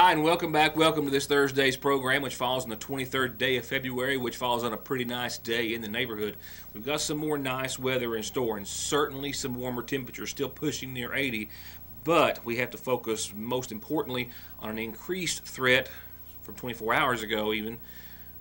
Hi, and welcome back. Welcome to this Thursday's program, which falls on the 23rd day of February, which falls on a pretty nice day in the neighborhood. We've got some more nice weather in store, and certainly some warmer temperatures, still pushing near 80. But we have to focus, most importantly, on an increased threat from 24 hours ago, even,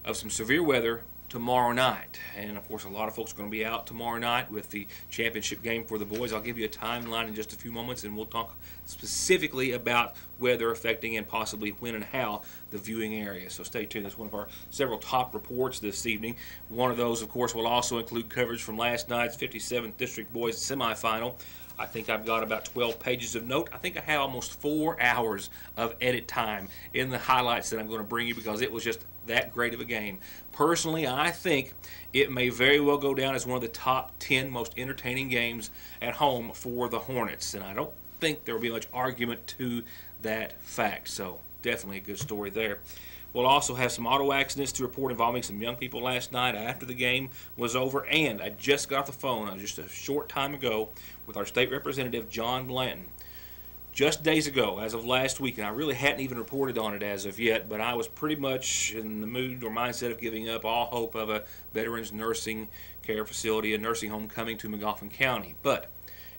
of some severe weather tomorrow night. And of course, a lot of folks are going to be out tomorrow night with the championship game for the boys. I'll give you a timeline in just a few moments, and we'll talk specifically about weather affecting and possibly when and how the viewing area. So stay tuned. That's one of our several top reports this evening. One of those, of course, will also include coverage from last night's 57th District Boys semifinal. I think I've got about 12 pages of note. I think I have almost 4 hours of edit time in the highlights that I'm going to bring you because it was just that great of a game. Personally, I think it may very well go down as one of the top 10 most entertaining games at home for the Hornets, and I don't think there will be much argument to that fact. So definitely a good story there. We'll also have some auto accidents to report involving some young people last night after the game was over, and I just got off the phone just a short time ago with our state representative, John Blanton. Just days ago, as of last week, and I really hadn't even reported on it as of yet, but I was pretty much in the mood or mindset of giving up all hope of a veterans nursing care facility, a nursing home coming to Magoffin County. But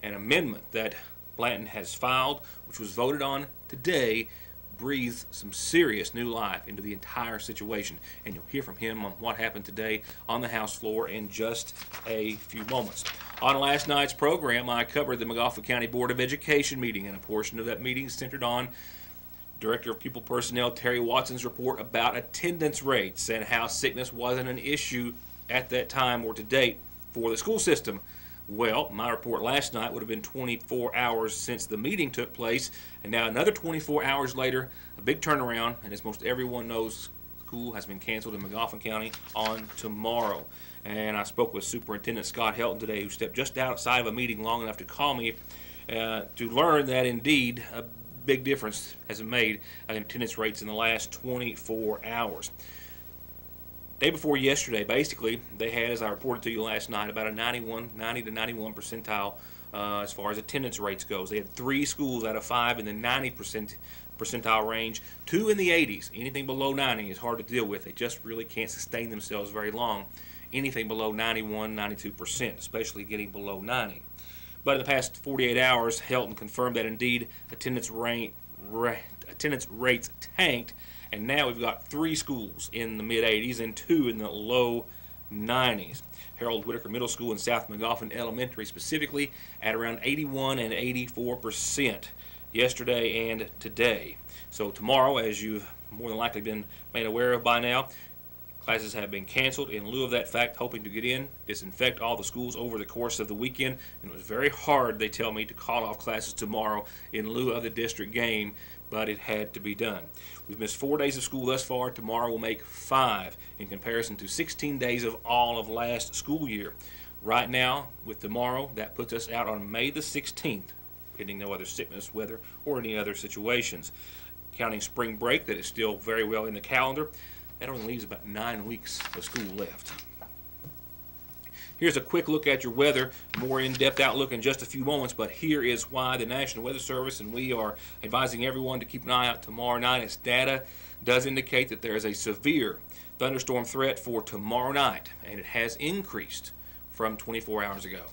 an amendment that Blanton has filed, which was voted on today, breathes some serious new life into the entire situation. And you'll hear from him on what happened today on the House floor in just a few moments. On last night's program, I covered the Magoffin County Board of Education meeting, and a portion of that meeting centered on Director of Pupil Personnel Terry Watson's report about attendance rates and how sickness wasn't an issue at that time or to date for the school system. Well, my report last night would have been 24 hours since the meeting took place, and now another 24 hours later, a big turnaround, and as most everyone knows, school has been canceled in Magoffin County on tomorrow. And I spoke with Superintendent Scott Helton today, who stepped just outside of a meeting long enough to call me to learn that indeed a big difference has been made in attendance rates in the last 24 hours. Day before yesterday, basically, they had, as I reported to you last night, about a 90 to 91 percentile as far as attendance rates goes. They had 3 schools out of 5 in the 90% percentile range, 2 in the 80s. Anything below 90 is hard to deal with. They just really can't sustain themselves very long. Anything below 91, 92%, especially getting below 90. But in the past 48 hours, Helton confirmed that indeed attendance rates tanked, and now we've got 3 schools in the mid-80s and 2 in the low 90s. Harold Whitaker Middle School and South Magoffin Elementary specifically at around 81 and 84% yesterday and today. So tomorrow, as you've more than likely been made aware of by now, classes have been canceled in lieu of that fact, hoping to get in, disinfect all the schools over the course of the weekend. And it was very hard, they tell me, to call off classes tomorrow in lieu of the district game, but it had to be done. We've missed 4 days of school thus far. Tomorrow will make 5 in comparison to 16 days of all of last school year. Right now, with tomorrow, that puts us out on May the 16th, pending no other sickness, weather, or any other situations. Counting spring break, that is still very well in the calendar, that only leaves about 9 weeks of school left. Here's a quick look at your weather, more in-depth outlook in just a few moments, but here is why the National Weather Service and we are advising everyone to keep an eye out tomorrow night, as data does indicate that there is a severe thunderstorm threat for tomorrow night, and it has increased from 24 hours ago.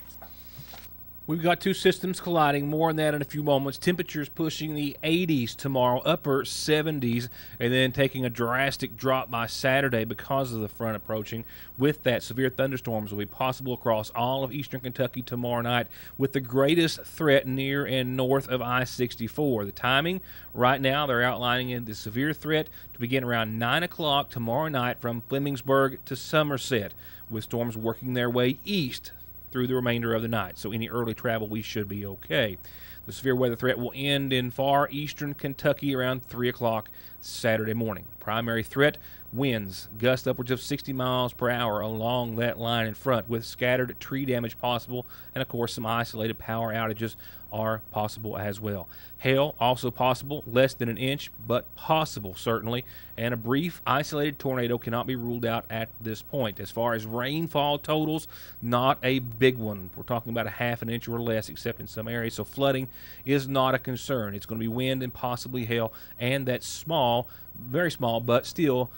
We've got 2 systems colliding. More on that in a few moments. Temperatures pushing the 80s tomorrow, upper 70s, and then taking a drastic drop by Saturday because of the front approaching. With that, severe thunderstorms will be possible across all of eastern Kentucky tomorrow night, with the greatest threat near and north of I-64. The timing, right now, they're outlining the severe threat to begin around 9 o'clock tomorrow night from Flemingsburg to Somerset, with storms working their way east through the remainder of the night. So any early travel, we should be okay. The severe weather threat will end in far eastern Kentucky around 3 o'clock Saturday morning. Primary threat, winds gust upwards of 60 miles per hour along that line in front, with scattered tree damage possible, and of course some isolated power outages are possible as well. Hail also possible, less than an inch, but possible certainly, and a brief isolated tornado cannot be ruled out at this point. As far as rainfall totals, not a big one. We're talking about a half an inch or less, except in some areas, so flooding is not a concern. It's going to be wind and possibly hail and that small, very small, but still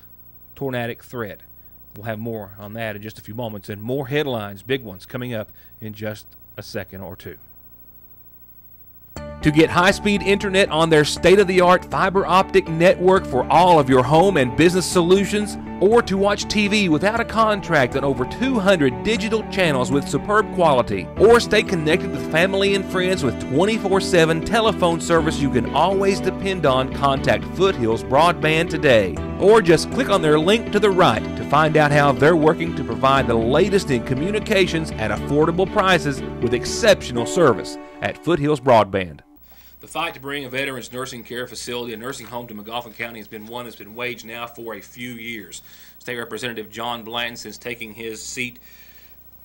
tornadic threat. We'll have more on that in just a few moments, and more headlines, big ones, coming up in just a second or two. To get high-speed internet on their state-of-the-art fiber optic network for all of your home and business solutions, or to watch TV without a contract on over 200 digital channels with superb quality, or stay connected with family and friends with 24/7 telephone service you can always depend on, contact Foothills Broadband today. Or just click on their link to the right to find out how they're working to provide the latest in communications at affordable prices with exceptional service at Foothills Broadband. The fight to bring a veterans nursing care facility, a nursing home to McGoffin County has been one that's been waged now for a few years. State Representative John Blanton, since taking his seat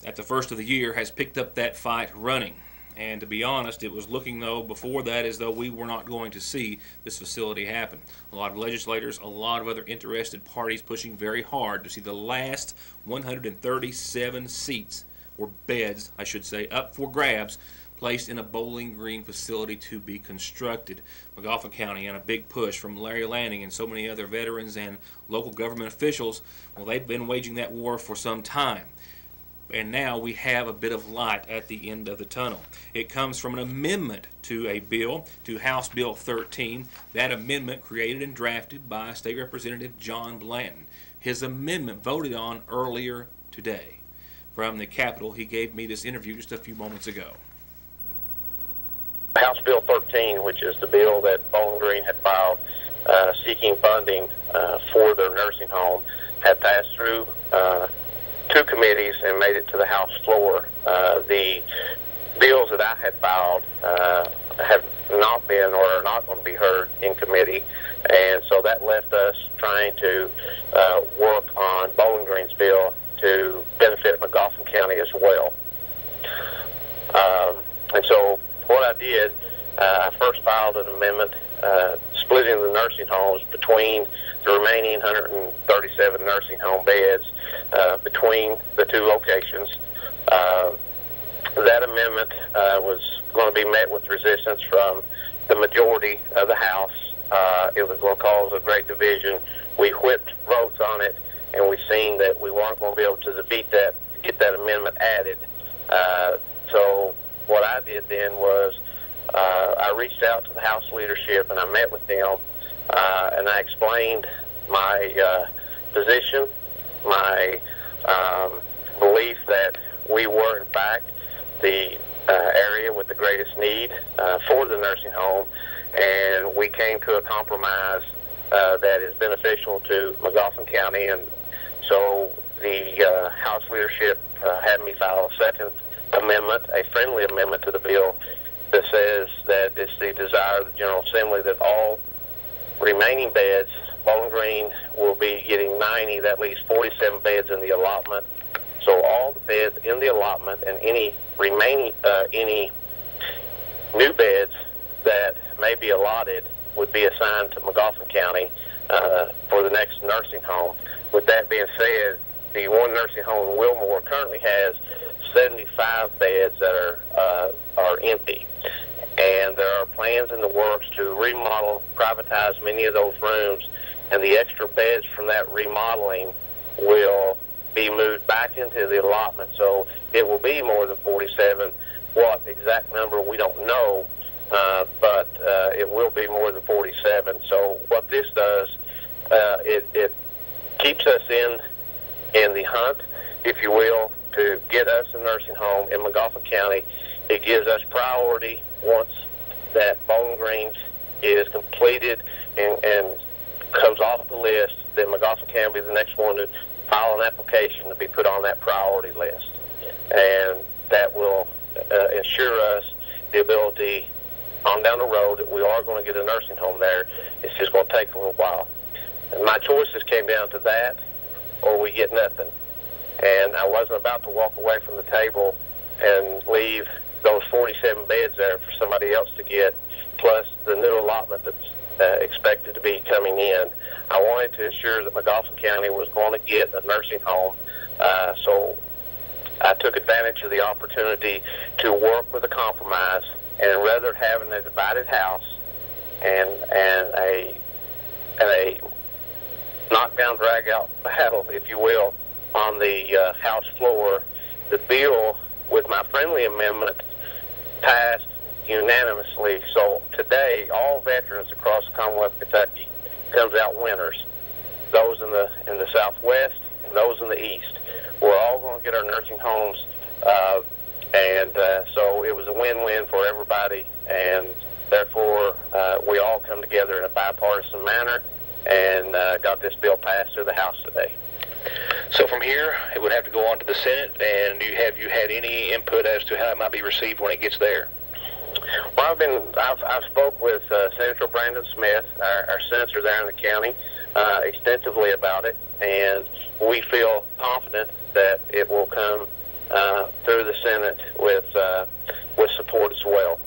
at the first of the year, has picked up that fight running. And to be honest, it was looking, though, before that as though we were not going to see this facility happen. A lot of legislators, a lot of other interested parties pushing very hard to see the last 137 seats, or beds, I should say, up for grabs, placed in a Bowling Green facility to be constructed. McGoffin County, and a big push from Larry Lanning and so many other veterans and local government officials, well, they've been waging that war for some time. And now we have a bit of light at the end of the tunnel. It comes from an amendment to a bill, to House Bill 13. That amendment created and drafted by State Representative John Blanton. His amendment voted on earlier today. From the Capitol, he gave me this interview just a few moments ago. House Bill 13, which is the bill that Bowling Green had filed seeking funding for their nursing home, had passed through two committees and made it to the House floor. The bills that I had filed have not been or are not going to be heard in committee, and so that left us trying to work on Bowling Green's bill to benefit McGoffin County as well. And so what I did, I first filed an amendment splitting the nursing homes between the remaining 137 nursing home beds between the two locations. That amendment was going to be met with resistance from the majority of the House. It was going to cause a great division. We whipped votes on it, and we seen that we weren't going to be able to defeat that, get that amendment added. So what I did then was I reached out to the House leadership and I met with them and I explained my position, my belief that we were in fact the area with the greatest need for the nursing home, and we came to a compromise that is beneficial to McGoffin County. And so the House leadership had me file a second amendment, a friendly amendment to the bill that says that it's the desire of the General Assembly that all remaining beds, Bowling Green will be getting 90, that leaves 47 beds in the allotment. So all the beds in the allotment and any remaining, any new beds that may be allotted would be assigned to McGoffin County for the next nursing home. With that being said, the one nursing home in Wilmore currently has 75 beds that are empty, and there are plans in the works to remodel, privatize many of those rooms, and the extra beds from that remodeling will be moved back into the allotment. So it will be more than 47. What exact number we don't know, but it will be more than 47. So what this does, it keeps us in the hunt, if you will, to get us a nursing home in McGoffin County. It gives us priority once that Bowling Green is completed and comes off the list. Then McGoffin County will be the next one to file an application to be put on that priority list, and that will ensure us the ability on down the road that we are going to get a nursing home there. It's just going to take a little while. And my choices came down to that, or we get nothing. And I wasn't about to walk away from the table and leave those 47 beds there for somebody else to get, plus the new allotment that's expected to be coming in. I wanted to ensure that McGoffin County was going to get a nursing home, so I took advantage of the opportunity to work with a compromise And rather having a divided house and a knockdown, drag out battle, if you will, on the House floor, the bill with my friendly amendment passed unanimously. So today, all veterans across the Commonwealth of Kentucky comes out winners. Those in the Southwest and those in the East. We're all going to get our nursing homes, so it was a win-win for everybody, and therefore we all come together in a bipartisan manner and got this bill passed through the House today. So from here, it would have to go on to the Senate, and have you had any input as to how it might be received when it gets there? Well, I've spoke with Senator Brandon Smith, our senator there in the county, extensively about it, and we feel confident that it will come through the Senate with support as well.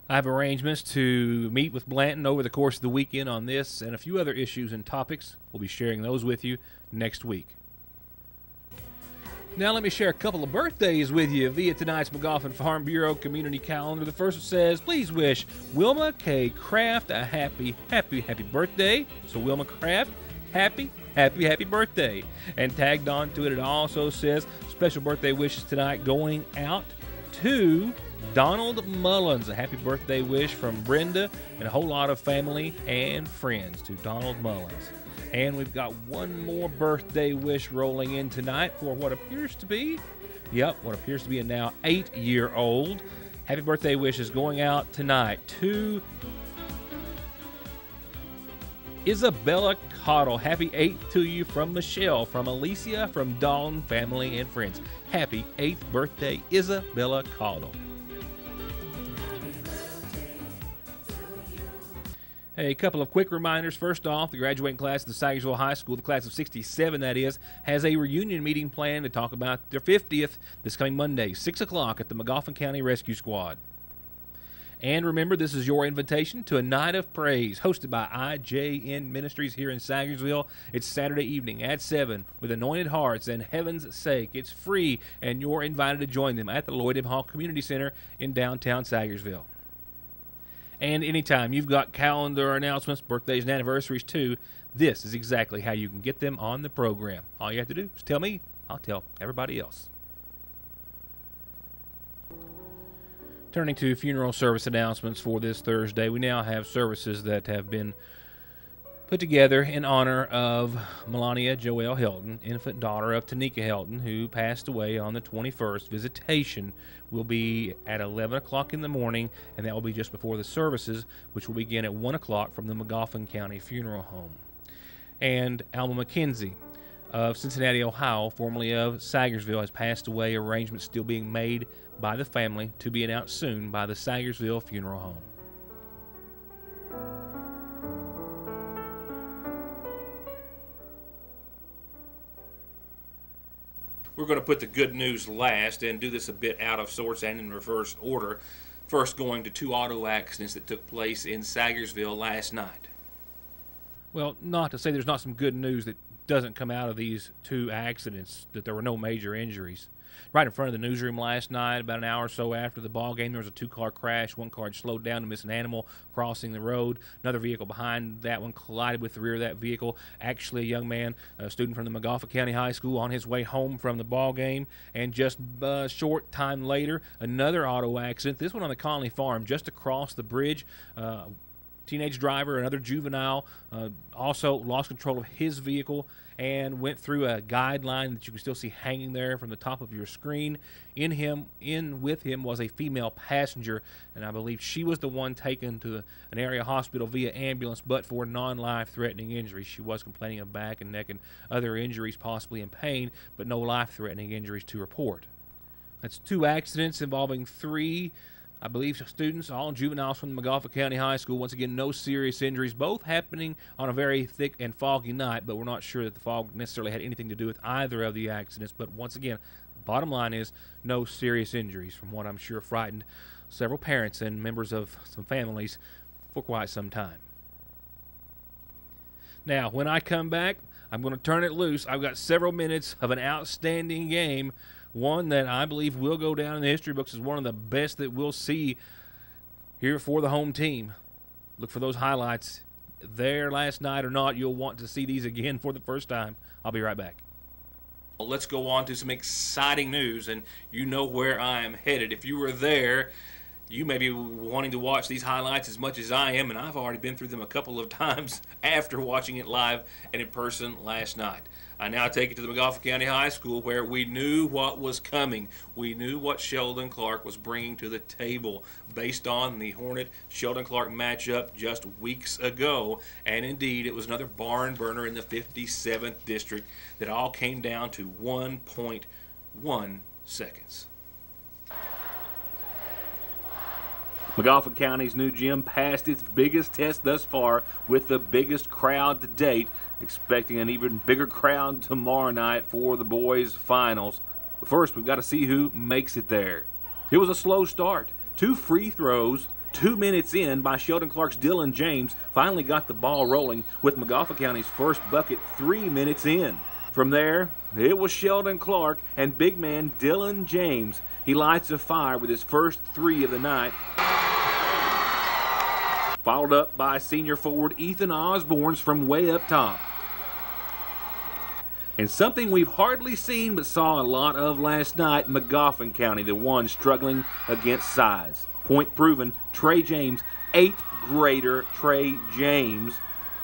I have arrangements to meet with Blanton over the course of the weekend on this and a few other issues and topics. We'll be sharing those with you next week. Now let me share a couple of birthdays with you via tonight's McGoffin Farm Bureau community calendar. The first says, please wish Wilma K. Kraft a happy birthday. So Wilma Kraft, happy birthday. And tagged on to it, it also says, special birthday wishes tonight going out to Donald Mullins. A happy birthday wish from Brenda and a whole lot of family and friends to Donald Mullins. And we've got one more birthday wish rolling in tonight for what appears to be a now 8-year-old. Happy birthday wishes going out tonight to Isabella Cottle. Happy 8th to you from Michelle, from Alicia, from Dawn, family, and friends. Happy 8th birthday, Isabella Cottle. A couple of quick reminders. First off, the graduating class of the Sagersville High School, the class of 67 that is, has a reunion meeting planned to talk about their 50th this coming Monday, 6 o'clock at the McGoffin County Rescue Squad. And remember, this is your invitation to a night of praise hosted by IJN Ministries here in Sagersville. It's Saturday evening at 7 with Anointed Hearts and Heaven's Sake. It's free, and you're invited to join them at the Lloyd M. Hall Community Center in downtown Sagersville. And anytime you've got calendar announcements, birthdays, and anniversaries too, this is exactly how you can get them on the program. All you have to do is tell me, I'll tell everybody else. Turning to funeral service announcements for this Thursday, we now have services that have been put together in honor of Melania Joelle Helton, infant daughter of Tanika Helton, who passed away on the 21st. Visitation will be at 11 o'clock in the morning, and that will be just before the services, which will begin at 1 o'clock from the McGoffin County Funeral Home. And Alma McKenzie of Cincinnati, Ohio, formerly of Sagersville, has passed away. Arrangements still being made by the family to be announced soon by the Sagersville Funeral Home. We're going to put the good news last and do this a bit out of sorts and in reverse order. First, going to 2 auto accidents that took place in Sagersville last night. Well, not to say there's not some good news that doesn't come out of these 2 accidents, that there were no major injuries. Right in front of the newsroom last night, about an hour or so after the ball game, there was a 2-car crash. One car had slowed down to miss an animal crossing the road. Another vehicle behind that one collided with the rear of that vehicle. Actually, a young man, a student from the McGoffin County High School, on his way home from the ball game. And just a short time later, another auto accident. This one on the Conley Farm, just across the bridge. Teenage driver, another juvenile, also lost control of his vehicle and went through a guideline that you can still see hanging there from the top of your screen. In with him was a female passenger, and I believe she was the one taken to an area hospital via ambulance, but for non-life-threatening injuries. She was complaining of back and neck and other injuries, possibly in pain, but no life-threatening injuries to report. That's 2 accidents involving 3, I believe, students, all juveniles from the McGoffin County High School. Once again, no serious injuries, both happening on a very thick and foggy night, but we're not sure that the fog necessarily had anything to do with either of the accidents. But once again, the bottom line is no serious injuries, from what I'm sure frightened several parents and members of some families for quite some time. Now, when I come back, I'm going to turn it loose. I've got several minutes of an outstanding game one that I believe will go down in the history books as one of the best that we'll see here for the home team. Look for those highlights there last night or not. You'll want to see these again for the first time. I'll be right back. Well, let's go on to some exciting news, and you know where I am headed. If you were there, you may be wanting to watch these highlights as much as I am, and I've already been through them a couple of times after watching it live and in person last night. I now take it to the McGoffin County High School, where we knew what was coming. We knew what Sheldon Clark was bringing to the table based on the Hornet-Sheldon Clark matchup just weeks ago. And indeed, it was another barn burner in the 57th district that all came down to 1.1 seconds. McGoffin County's new gym passed its biggest test thus far with the biggest crowd to date, expecting an even bigger crowd tomorrow night for the boys' finals. But first, we've got to see who makes it there. It was a slow start. 2 free throws, 2 minutes in by Sheldon Clark's Dylan James, finally got the ball rolling with McGoffin County's first bucket 3 minutes in. From there, it was Sheldon Clark and big man Dylan James. He lights a fire with his first 3 of the night, followed up by senior forward Ethan Osborne's from way up top. And something we've hardly seen but saw a lot of last night, McGoffin County, the one struggling against size. Point proven, Trey James, 8th grader Trey James,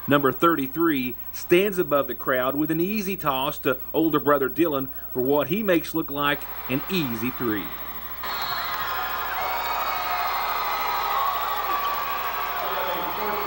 number 33, stands above the crowd with an easy toss to older brother Dylan for what he makes look like an easy 3.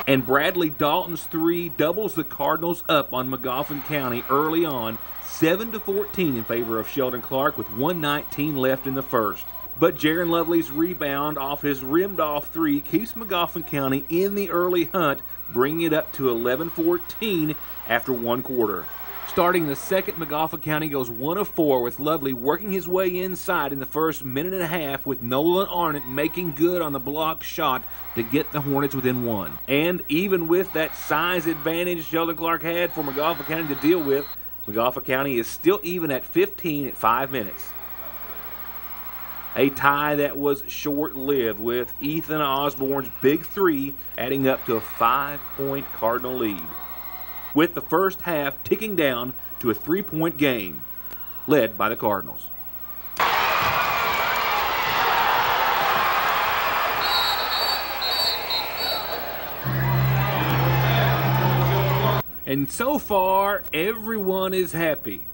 And Bradley Dalton's 3 doubles the Cardinals up on McGoffin County early on, 7-14 in favor of Sheldon Clark with 1:19 left in the first. But Jaron Lovely's rebound off his rimmed-off 3 keeps McGoffin County in the early hunt, bringing it up to 11-14 after 1 quarter. Starting the second, McGoffin County goes 1 of 4 with Lovely working his way inside in the first minute and a half, with Nolan Arnott making good on the block shot to get the Hornets within 1. And even with that size advantage Sheldon Clark had for McGoffin County to deal with, McGoffin County is still even at 15 at 5 minutes. A tie that was short-lived, with Ethan Osborne's big 3 adding up to a 5-point Cardinal lead, with the first half ticking down to a 3-point game, led by the Cardinals. And so far, everyone is happy.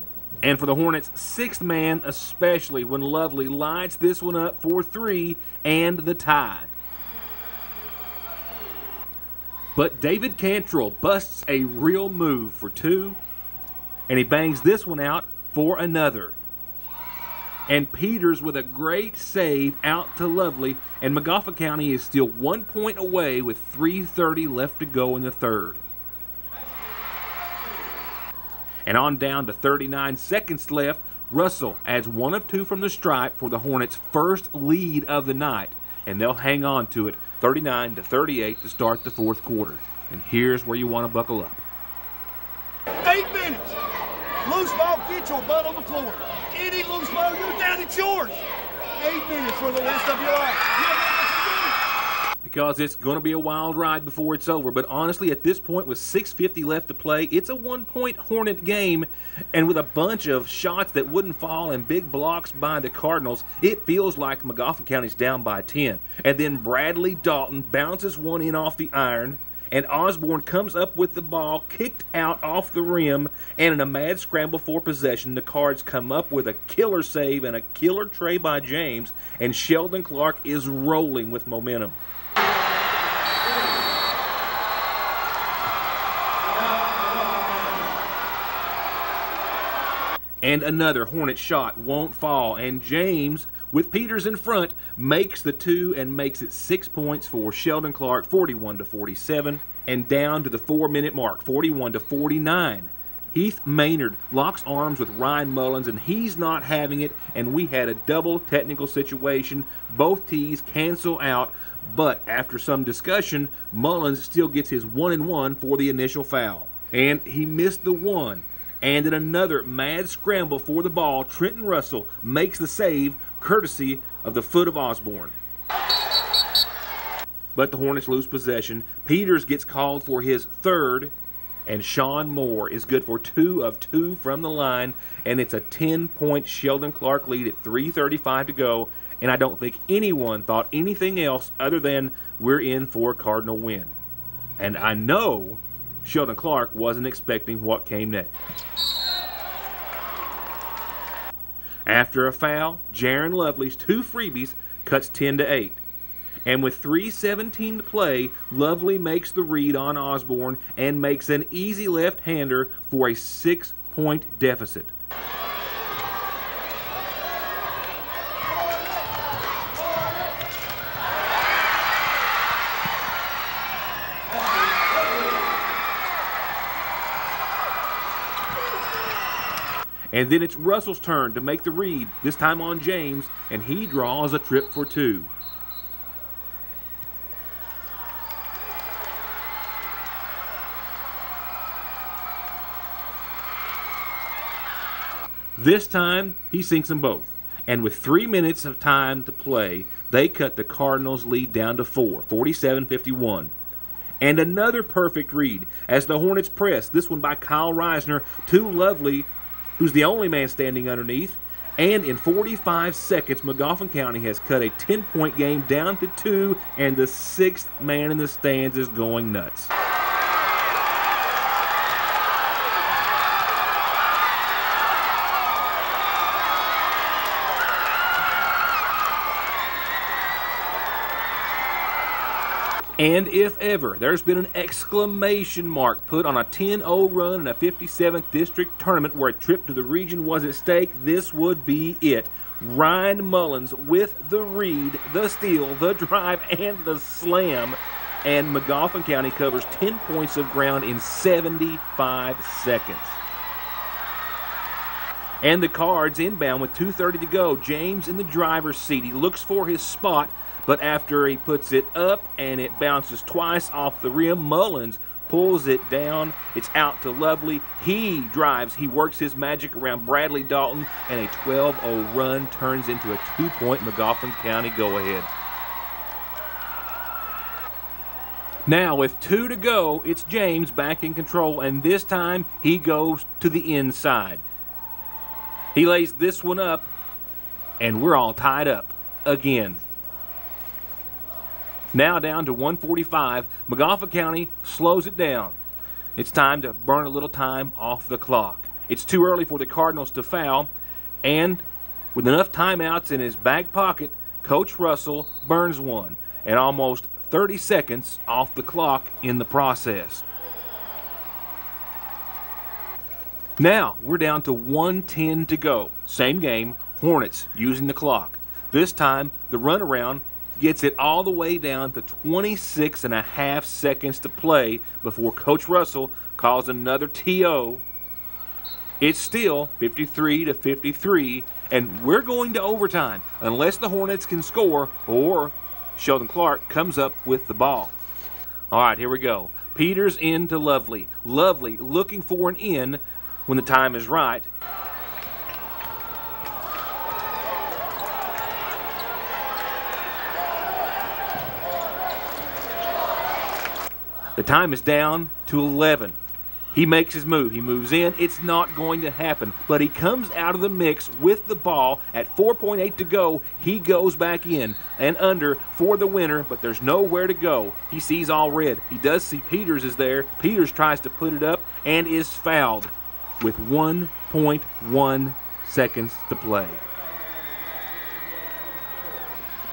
And for the Hornets' 6th man especially, when Lovely lights this one up for 3 and the tie. But David Cantrell busts a real move for 2, and he bangs this one out for another. And Peters with a great save out to Lovely, and McGoffin County is still 1 point away with 3:30 left to go in the third. And on down to 39 seconds left, Russell adds 1 of 2 from the stripe for the Hornets' first lead of the night, and they'll hang on to it 39-38 to start the fourth quarter. And here's where you want to buckle up. 8 minutes. Loose ball, get your butt on the floor. Any loose ball, you're down, it's yours. 8 minutes for the rest of your life. Because it's going to be a wild ride before it's over. But honestly, at this point, with 6:50 left to play, it's a 1-point Hornet game. And with a bunch of shots that wouldn't fall and big blocks by the Cardinals, it feels like McGoffin County's down by 10. And then Bradley Dalton bounces one in off the iron, and Osborne comes up with the ball kicked out off the rim, and in a mad scramble for possession, the Cards come up with a killer save and a killer tray by James, and Sheldon Clark is rolling with momentum. And another Hornet shot won't fall, and James, with Peters in front, makes the 2 and makes it 6 points for Sheldon Clark, 41-47, and down to the 4-minute mark, 41-49. Heath Maynard locks arms with Ryan Mullins, and he's not having it, and we had a double technical situation. Both tees cancel out, but after some discussion, Mullins still gets his 1-and-1 for the initial foul. And he missed the 1. And in another mad scramble for the ball, Trenton Russell makes the save courtesy of the foot of Osborne. But the Hornets lose possession. Peters gets called for his third, and Sean Moore is good for 2 of 2 from the line, and it's a 10-point Sheldon Clark lead at 3:35 to go, and I don't think anyone thought anything else other than we're in for a Cardinal win. And I know Sheldon Clark wasn't expecting what came next. After a foul, Jaron Lovely's 2 freebies cuts 10-8. And with 3:17 to play, Lovely makes the read on Osborne and makes an easy left-hander for a 6-point deficit. And then it's Russell's turn to make the read, this time on James, and he draws a trip for 2. This time, he sinks them both. And with 3 minutes of time to play, they cut the Cardinals' lead down to 4, 47-51. And another perfect read as the Hornets press, this one by Kyle Reisner, to Lovely, who's the only man standing underneath. And in 45 seconds, Magoffin County has cut a 10-point game down to 2, and the 6th man in the stands is going nuts. And if ever there's been an exclamation mark put on a 10-0 run in a 57th District tournament where a trip to the region was at stake, this would be it. Ryan Mullins with the read, the steal, the drive, and the slam. And Magoffin County covers 10 points of ground in 75 seconds. And the Cards inbound with 2:30 to go. James in the driver's seat. He looks for his spot, but after he puts it up and it bounces twice off the rim, Mullins pulls it down. It's out to Lovely. He drives. He works his magic around Bradley Dalton, and a 12-0 run turns into a 2-point Magoffin County go-ahead. Now, with 2 to go, it's James back in control, and this time he goes to the inside. He lays this one up, and we're all tied up again. Now down to 1:45, Magoffin County slows it down. It's time to burn a little time off the clock. It's too early for the Cardinals to foul, and with enough timeouts in his back pocket, Coach Russell burns one, and almost 30 seconds off the clock in the process. Now we're down to 1:10 to go. Same game, Hornets using the clock. This time the runaround gets it all the way down to 26.5 seconds to play before Coach Russell calls another TO. It's still 53-53, and we're going to overtime unless the Hornets can score or Sheldon Clark comes up with the ball. All right, here we go. Peters in to Lovely. Lovely looking for an in when the time is right. The time is down to 11. He makes his move. He moves in. It's not going to happen. But he comes out of the mix with the ball at 4.8 to go. He goes back in and under for the winner, but there's nowhere to go. He sees all red. He does see Peters is there. Peters tries to put it up and is fouled with 1.1 seconds to play.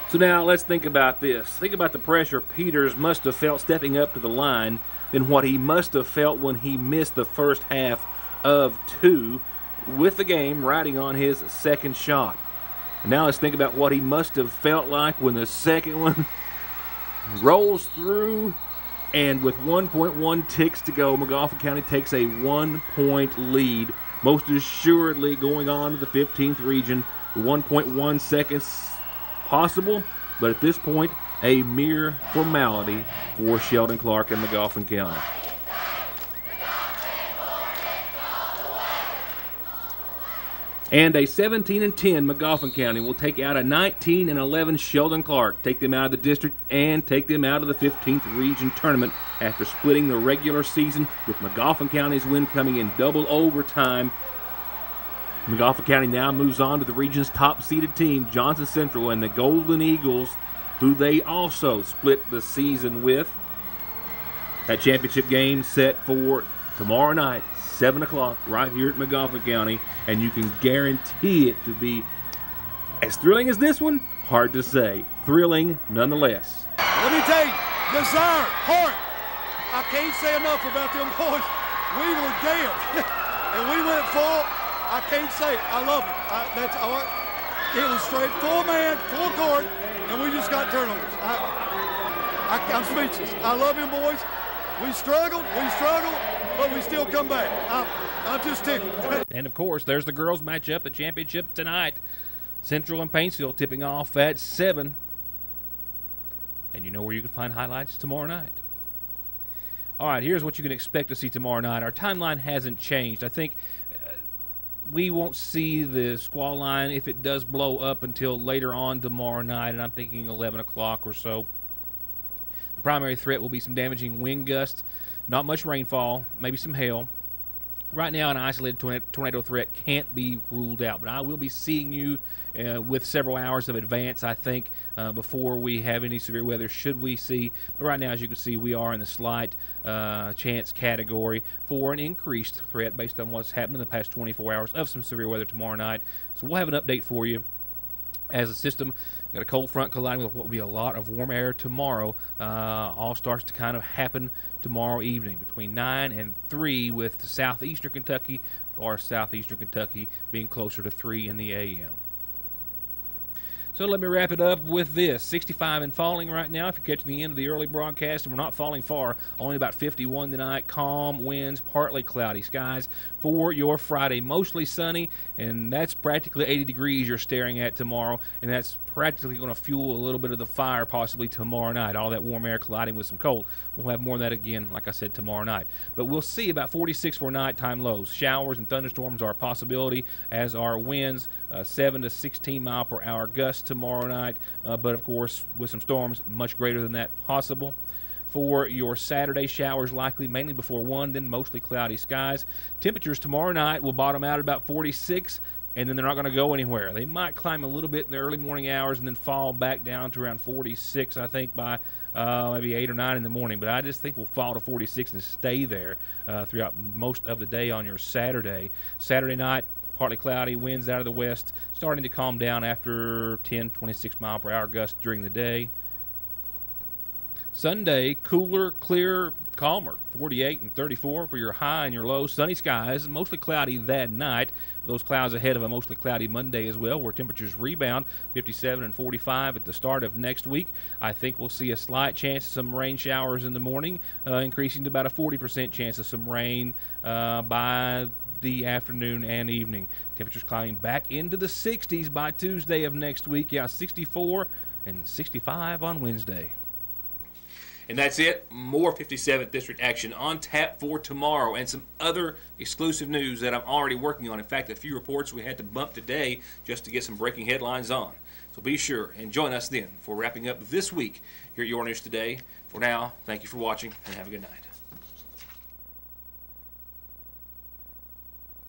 So now let's think about this. Think about the pressure Peters must have felt stepping up to the line, and what he must have felt when he missed the first half of 2 with the game riding on his second shot. And now let's think about what he must have felt like when the second one rolls through, and with 1.1 ticks to go, Magoffin County takes a 1-point lead, most assuredly going on to the 15th region. 1.1 seconds possible, but at this point, a mere formality for Sheldon Clark and Magoffin County. And a 17-10 McGoffin County will take out a 19-11 Sheldon Clark, take them out of the district and take them out of the 15th region tournament after splitting the regular season, with McGoffin County's win coming in double overtime. McGoffin County now moves on to the region's top-seeded team, Johnson Central, and the Golden Eagles, who they also split the season with. That championship game set for tomorrow night, 7 o'clock, right here at McGoffin County, and you can guarantee it to be as thrilling as this one. Hard to say. Thrilling nonetheless. Let me tell you, desire, heart. I can't say enough about them boys. We were dead, and we went full. I can't say it. I love it. That's all. It was straight full man, full court, and we just got turnovers. I'm speechless. I love him, boys. We struggled, but we still come back. I'm just tickled. And of course, there's the girls' matchup, the championship tonight. Central and Paintsville tipping off at 7. And you know where you can find highlights tomorrow night. All right, here's what you can expect to see tomorrow night. Our timeline hasn't changed. I think we won't see the squall line if it does blow up until later on tomorrow night, and I'm thinking 11 o'clock or so. The primary threat will be some damaging wind gusts, not much rainfall, maybe some hail. Right now, an isolated tornado threat can't be ruled out, but I will be seeing you with several hours of advance, I think, before we have any severe weather, should we see. But right now, as you can see, we are in the slight chance category for an increased threat based on what's happened in the past 24 hours of some severe weather tomorrow night. So we'll have an update for you. As a system, got a cold front colliding with what will be a lot of warm air tomorrow. All starts to kind of happen tomorrow evening between 9 and 3, with southeastern Kentucky, far southeastern Kentucky, being closer to 3 in the a.m. So let me wrap it up with this. 65 and falling right now. If you're catching the end of the early broadcast, and we're not falling far, only about 51 tonight. Calm winds, partly cloudy skies for your Friday. Mostly sunny, and that's practically 80 degrees you're staring at tomorrow, and that's practically going to fuel a little bit of the fire possibly tomorrow night. All that warm air colliding with some cold. We'll have more of that again, like I said, tomorrow night. But we'll see about 46 for nighttime lows. Showers and thunderstorms are a possibility, as are winds, 7 to 16 mile per hour gusts tomorrow night, but of course with some storms much greater than that possible. For your Saturday, showers likely mainly before 1, then mostly cloudy skies. Temperatures tomorrow night will bottom out at about 46, and then they're not going to go anywhere. They might climb a little bit in the early morning hours and then fall back down to around 46, I think, by maybe 8 or 9 in the morning. But I just think we'll fall to 46 and stay there throughout most of the day on your Saturday. Saturday night, partly cloudy, winds out of the west, starting to calm down after 10, 26 mile per hour gusts during the day. Sunday, cooler, clear, calmer, 48 and 34 for your high and your low. Sunny skies, mostly cloudy that night. Those clouds ahead of a mostly cloudy Monday as well, where temperatures rebound, 57 and 45 at the start of next week. I think we'll see a slight chance of some rain showers in the morning, increasing to about a 40% chance of some rain by the afternoon and evening. Temperatures climbing back into the 60s by Tuesday of next week. Yeah, 64 and 65 on Wednesday. And that's it. More 57th District action on tap for tomorrow, and some other exclusive news that I'm already working on. In fact, a few reports we had to bump today just to get some breaking headlines on. So be sure and join us then for wrapping up this week here at Your News Today. For now, thank you for watching and have a good night.